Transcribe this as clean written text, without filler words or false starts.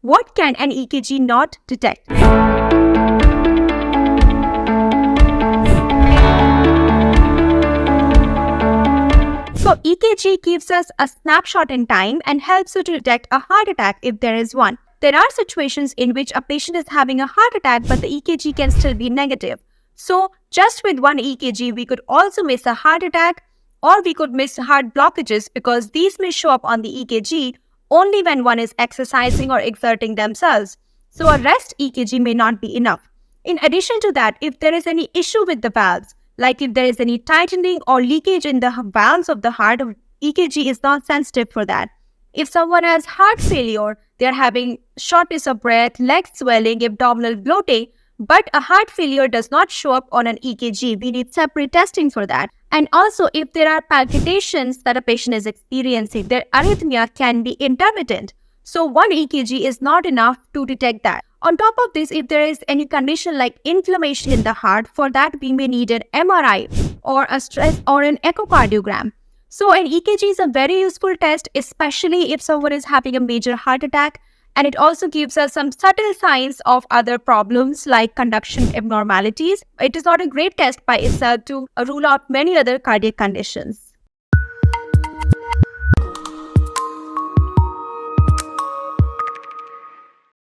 What can an EKG not detect? So EKG gives us a snapshot in time and helps you to detect a heart attack if there is one. There are situations in which a patient is having a heart attack but the EKG can still be negative. So just with one EKG, we could also miss a heart attack or we could miss heart blockages because these may show up on the EKG only when one is exercising or exerting themselves. So a rest EKG may not be enough. In addition to that, if there is any issue with the valves, like if there is any tightening or leakage in the valves of the heart, EKG is not sensitive for that. If someone has heart failure, they are having shortness of breath, leg swelling, abdominal bloating, but a heart failure does not show up on an EKG. We need separate testing for that. And also, if there are palpitations that a patient is experiencing, their arrhythmia can be intermittent. So one EKG is not enough to detect that. On top of this, if there is any condition like inflammation in the heart, for that we may need an MRI or a stress or an echocardiogram. So an EKG is a very useful test, especially if someone is having a major heart attack. And it also gives us some subtle signs of other problems like conduction abnormalities. It is not a great test by itself to rule out many other cardiac conditions.